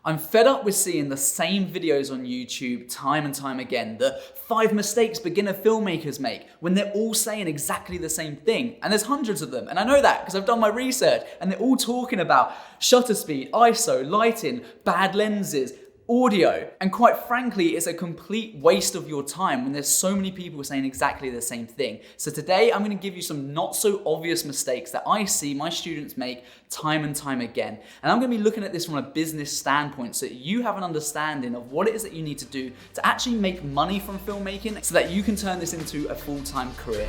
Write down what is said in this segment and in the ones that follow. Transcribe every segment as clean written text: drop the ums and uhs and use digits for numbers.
I'm fed up with seeing the same videos on YouTube time and time again, the 5 mistakes beginner filmmakers make, when they're all saying exactly the same thing. And there's hundreds of them, and I know that because I've done my research, and they're all talking about shutter speed, ISO, lighting, bad lenses, audio. And quite frankly, it's a complete waste of your time when there's so many people saying exactly the same thing. So today I'm going to give you some not so obvious mistakes that I see my students make time and time again. And I'm going to be looking at this from a business standpoint so that you have an understanding of what it is that you need to do to actually make money from filmmaking so that you can turn this into a full-time career.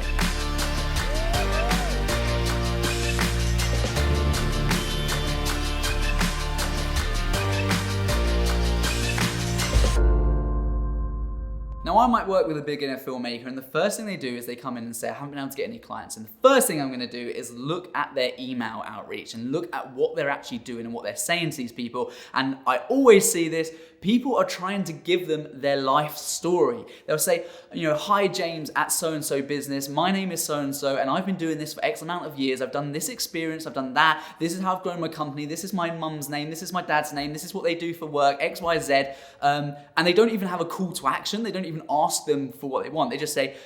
Now, I might work with a beginner filmmaker, and the first thing they do is they come in and say, I haven't been able to get any clients. And the first thing I'm going to do is look at their email outreach and look at what they're actually doing and what they're saying to these people. And I always see this. People are trying to give them their life story. They'll say, hi James at so-and-so business. My name is so-and-so, and I've been doing this for X amount of years. I've done this experience. I've done that. This is how I've grown my company. This is my mum's name. This is my dad's name. This is what they do for work, X, Y, Z. And they don't even have a call to action. They don't even ask them for what they want. They just say,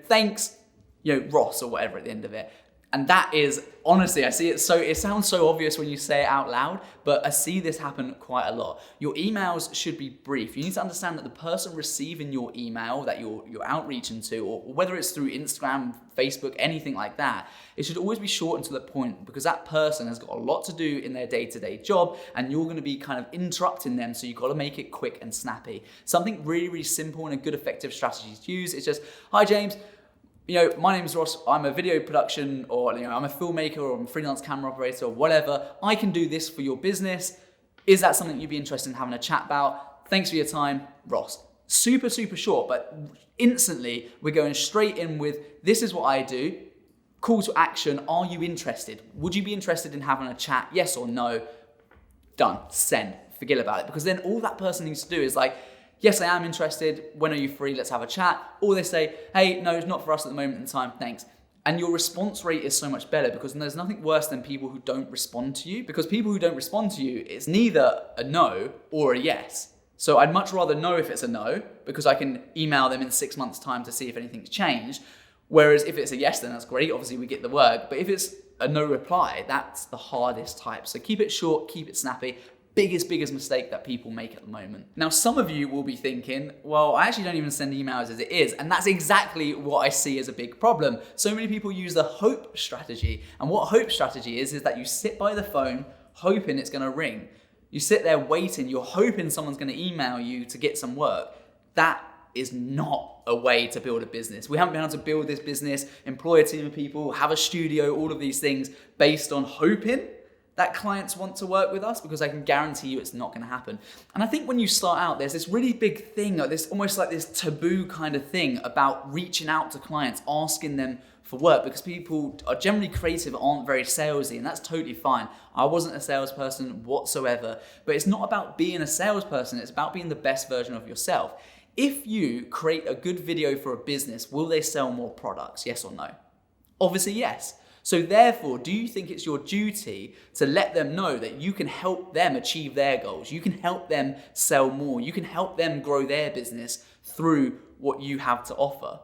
thanks, Ross or whatever at the end of it. And that is, honestly, I see it it sounds so obvious when you say it out loud, but I see this happen quite a lot. Your emails should be brief. You need to understand that the person receiving your email that you're outreaching to, or whether it's through Instagram, Facebook, anything like that, it should always be short and to the point, because that person has got a lot to do in their day-to-day job, and you're going to be kind of interrupting them, so you've got to make it quick and snappy. Something really, really simple and a good effective strategy to use is just, hi James, my name is Ross, I'm a video production, or I'm a filmmaker, or I'm a freelance camera operator, or whatever. I can do this for your business. Is that something you'd be interested in having a chat about? Thanks for your time, Ross. Super, super short, but instantly we're going straight in with, this is what I do. Call to action, are you interested? Would you be interested in having a chat? Yes or no? Done, send, forget about it. Because then all that person needs to do is like, yes, I am interested. When are you free? Let's have a chat. Or they say, hey, no, it's not for us at the moment in time. Thanks. And your response rate is so much better, because there's nothing worse than people who don't respond to you. Because people who don't respond to you, it's neither a no or a yes. So I'd much rather know if it's a no, because I can email them in 6 months' time to see if anything's changed. Whereas if it's a yes, then that's great. Obviously, we get the work. But if it's a no reply, that's the hardest type. So keep it short, keep it snappy. Biggest mistake that people make at the moment. Now, some of you will be thinking, well, I actually don't even send emails as it is. And that's exactly what I see as a big problem. So many people use the hope strategy. And what hope strategy is that you sit by the phone hoping it's gonna ring. You sit there waiting, you're hoping someone's gonna email you to get some work. That is not a way to build a business. We haven't been able to build this business, employ a team of people, have a studio, all of these things based on hoping that clients want to work with us, because I can guarantee you it's not going to happen. And I think when you start out, there's this really big thing, this almost like this taboo kind of thing about reaching out to clients, asking them for work, because people are generally creative, aren't very salesy, and that's totally fine. I wasn't a salesperson whatsoever, but it's not about being a salesperson, it's about being the best version of yourself. If you create a good video for a business, will they sell more products? Yes or no? Obviously, yes. So therefore, do you think it's your duty to let them know that you can help them achieve their goals? You can help them sell more. You can help them grow their business through what you have to offer.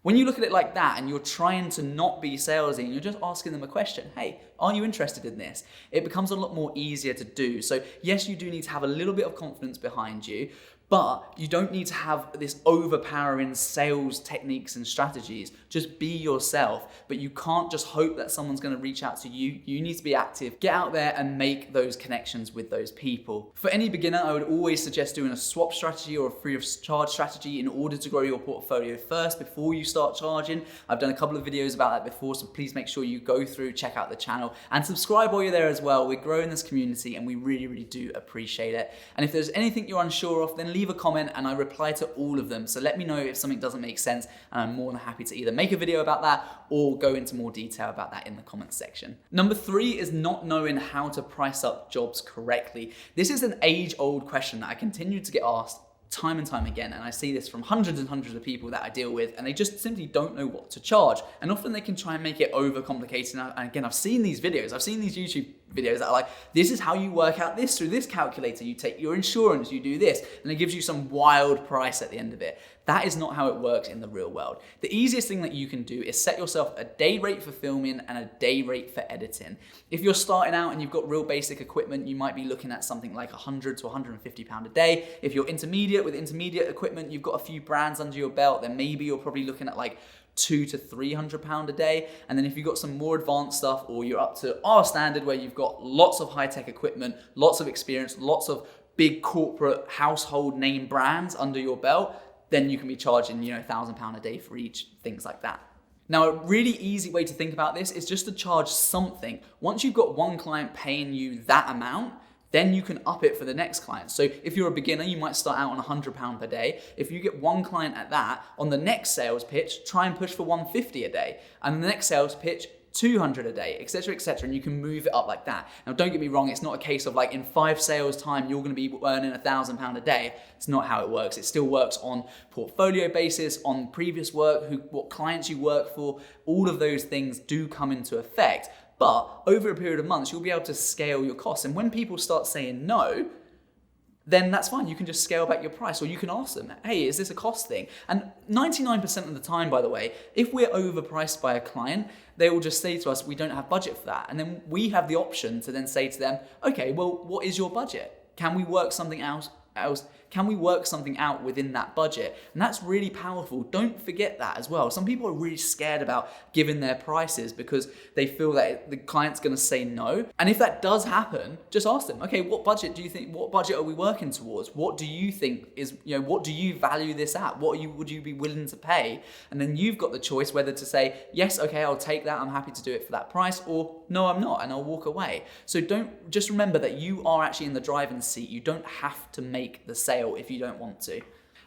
When you look at it like that and you're trying to not be salesy and you're just asking them a question, hey, are you interested in this? It becomes a lot more easier to do. So yes, you do need to have a little bit of confidence behind you, but you don't need to have this overpowering sales techniques and strategies. Just be yourself, but you can't just hope that someone's gonna reach out to you. You need to be active. Get out there and make those connections with those people. For any beginner, I would always suggest doing a swap strategy or a free of charge strategy in order to grow your portfolio first before you start charging. I've done a couple of videos about that before, so please make sure you go through, check out the channel, and subscribe while you're there as well. We're growing this community and we really, really do appreciate it. And if there's anything you're unsure of, then leave a comment and I reply to all of them. So let me know if something doesn't make sense, and I'm more than happy to either make a video about that or go into more detail about that in the comments section. Number 3 is not knowing how to price up jobs correctly. This is an age-old question that I continue to get asked time and time again, and I see this from hundreds and hundreds of people that I deal with, and they just simply don't know what to charge. And often they can try and make it overcomplicated. And again, I've seen these videos, I've seen these YouTube videos that are like, this is how you work out this through this calculator. You take your insurance, you do this, and it gives you some wild price at the end of it. That is not how it works in the real world. The easiest thing that you can do is set yourself a day rate for filming and a day rate for editing. If you're starting out and you've got real basic equipment, you might be looking at something like £100 to £150 a day. If you're intermediate with intermediate equipment, you've got a few brands under your belt, then maybe you're probably looking at like £200 to £300 a day. And then if you've got some more advanced stuff, or you're up to our standard where you've got lots of high-tech equipment, lots of experience, lots of big corporate household name brands under your belt, then you can be charging, £1,000 a day for each, things like that. Now, a really easy way to think about this is just to charge something. Once you've got one client paying you that amount, then you can up it for the next client. So if you're a beginner, you might start out on £100 per day. If you get one client at that, on the next sales pitch, try and push for £150 a day. And the next sales pitch, £200 a day, etc., etc., and you can move it up like that. Now, don't get me wrong, it's not a case of like in 5 sales time, you're gonna be earning £1,000 a day. It's not how it works. It still works on portfolio basis, on previous work, what clients you work for, all of those things do come into effect. But over a period of months, you'll be able to scale your costs. And when people start saying no, then that's fine. You can just scale back your price, or you can ask them, hey, is this a cost thing? And 99% of the time, by the way, if we're overpriced by a client, they will just say to us, we don't have budget for that. And then we have the option to then say to them, okay, well, what is your budget? Can we work something else? Can we work something out within that budget? And that's really powerful. Don't forget that as well. Some people are really scared about giving their prices because they feel that the client's going to say no. And if that does happen, just ask them, okay, what budget do you think, what budget are we working towards? What do you think is, what do you value this at? Would you be willing to pay? And then you've got the choice whether to say, yes, okay, I'll take that. I'm happy to do it for that price, or no, I'm not, and I'll walk away. So just remember that you are actually in the driving seat. You don't have to make the sale if you don't want to.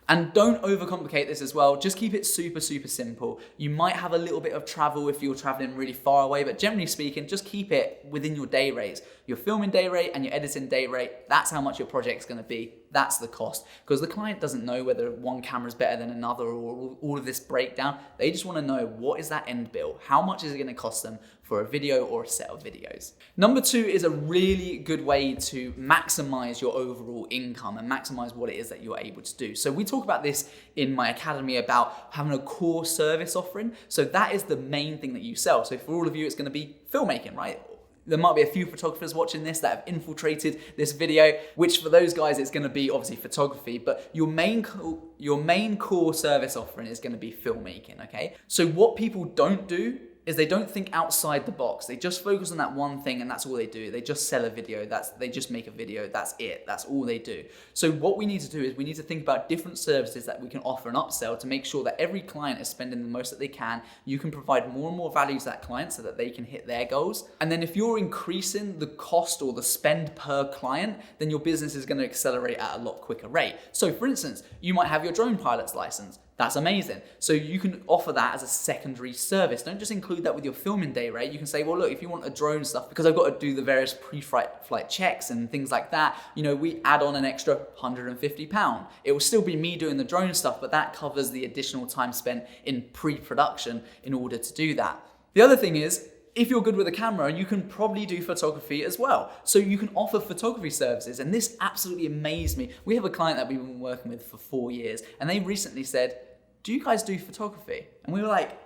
And don't overcomplicate this as well. Just keep it super, super simple. You might have a little bit of travel if you're traveling really far away, but generally speaking, just keep it within your day rates. Your filming day rate and your editing day rate, that's how much your project's gonna be. That's the cost. Because the client doesn't know whether one camera is better than another or all of this breakdown. They just wanna know, what is that end bill? How much is it gonna cost them for a video or a set of videos? Number 2 is a really good way to maximize your overall income and maximize what it is that you're able to do. So we talk about this in my academy about having a core service offering. So that is the main thing that you sell. So for all of you, it's gonna be filmmaking, right? There might be a few photographers watching this that have infiltrated this video, which for those guys, it's gonna be obviously photography, but your main core service offering is gonna be filmmaking, okay? So what people don't do is they don't think outside the box. They just focus on that one thing and that's all they do. They just sell a video, they just make a video, that's it, that's all they do. So what we need to do is we need to think about different services that we can offer and upsell to make sure that every client is spending the most that they can. You can provide more and more value to that client so that they can hit their goals. And then if you're increasing the cost or the spend per client, then your business is gonna accelerate at a lot quicker rate. So for instance, you might have your drone pilot's license. That's amazing. So you can offer that as a secondary service. Don't just include that with your filming day rate. You can say, well, look, if you want a drone stuff, because I've got to do the various pre-flight checks and things like that, we add on an extra £150. It will still be me doing the drone stuff, but that covers the additional time spent in pre-production in order to do that. The other thing is, if you're good with a camera, you can probably do photography as well. So you can offer photography services. And this absolutely amazed me. We have a client that we've been working with for 4 years, and they recently said, do you guys do photography? And we were like,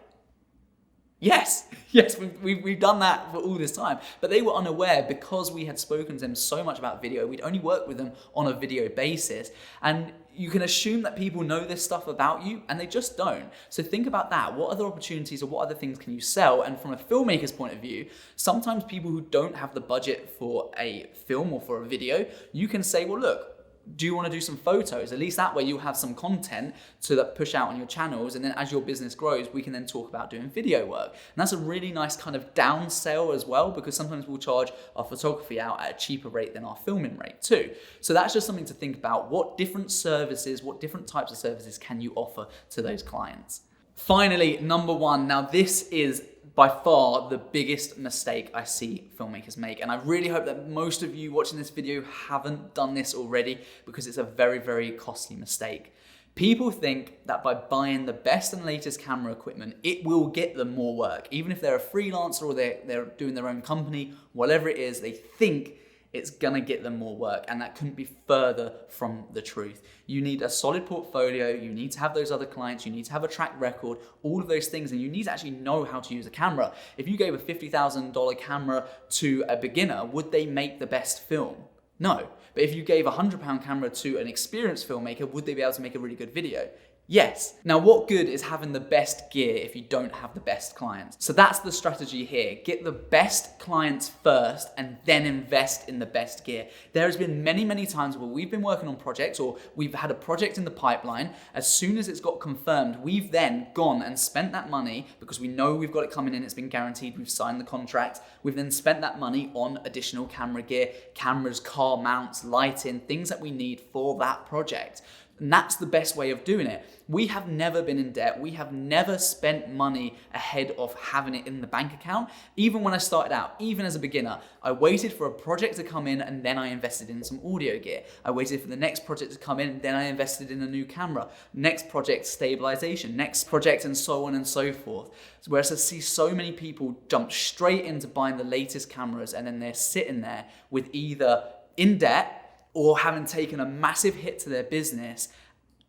yes, we've done that for all this time. But they were unaware because we had spoken to them so much about video. We'd only worked with them on a video basis. And you can assume that people know this stuff about you, and they just don't. So think about that. What other opportunities or what other things can you sell? And from a filmmaker's point of view, sometimes people who don't have the budget for a film or for a video, you can say, well, look, do you want to do some photos? At least that way you'll have some content to push out on your channels. And then as your business grows, we can then talk about doing video work. And that's a really nice kind of down sell as well, because sometimes we'll charge our photography out at a cheaper rate than our filming rate too. So that's just something to think about. What different services, what different types of services can you offer to those clients? Finally, number 1. Now this is by far the biggest mistake I see filmmakers make. And I really hope that most of you watching this video haven't done this already, because it's a very, very costly mistake. People think that by buying the best and latest camera equipment, it will get them more work. Even if they're a freelancer or they're doing their own company, whatever it is, they think it's gonna get them more work, and that couldn't be further from the truth. You need a solid portfolio, you need to have those other clients, you need to have a track record, all of those things, and you need to actually know how to use a camera. If you gave a $50,000 camera to a beginner, would they make the best film? No. But if you gave a £100 camera to an experienced filmmaker, would they be able to make a really good video? Yes. Now, what good is having the best gear if you don't have the best clients? So that's the strategy here. Get the best clients first and then invest in the best gear. There has been many, many times where we've been working on projects or we've had a project in the pipeline. As soon as it's got confirmed, we've then gone and spent that money because we know we've got it coming in, it's been guaranteed, we've signed the contract. We've then spent that money on additional camera gear, cameras, car mounts, lighting, things that we need for that project. And that's the best way of doing it. We have never been in debt. We have never spent money ahead of having it in the bank account. Even when I started out, even as a beginner, I waited for a project to come in and then I invested in some audio gear. I waited for the next project to come in and then I invested in a new camera. Next project, stabilization. Next project, and so on and so forth. Whereas I see so many people jump straight into buying the latest cameras and then they're sitting there with either in debt or having taken a massive hit to their business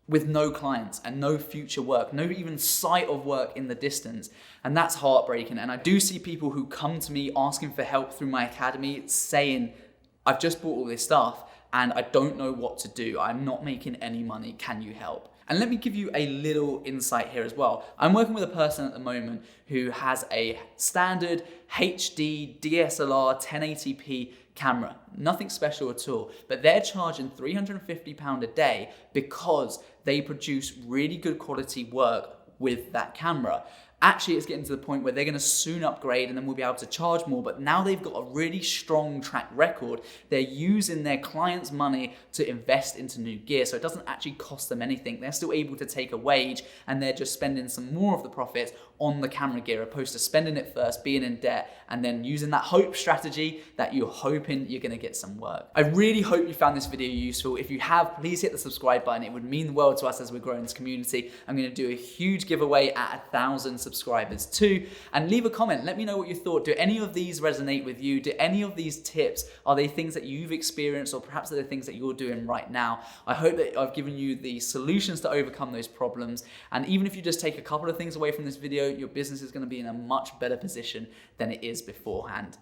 with no clients and no future work, no even sight of work in the distance. And that's heartbreaking. And I do see people who come to me asking for help through my academy saying, I've just bought all this stuff and I don't know what to do. I'm not making any money. Can you help? And let me give you a little insight here as well. I'm working with a person at the moment who has a standard HD DSLR 1080p camera, nothing special at all, but they're charging £350 a day because they produce really good quality work with that camera. Actually, it's getting to the point where they're going to soon upgrade and then we'll be able to charge more, but now they've got a really strong track record. They're using their clients' money to invest into new gear, so it doesn't actually cost them anything. They're still able to take a wage and they're just spending some more of the profits on the camera gear opposed to spending it first, being in debt, and then using that hope strategy that you're hoping you're going to get some work. I really hope you found this video useful. If you have, please hit the subscribe button. It would mean the world to us as we're growing this community. I'm going to do a huge giveaway at 1,000 subscribers too, and leave a comment. Let me know what you thought. Do any of these resonate with you? Do any of these tips, are they things that you've experienced, or perhaps they're things that you're doing right now? I hope that I've given you the solutions to overcome those problems, and even if you just take a couple of things away from this video, your business is going to be in a much better position than it is beforehand.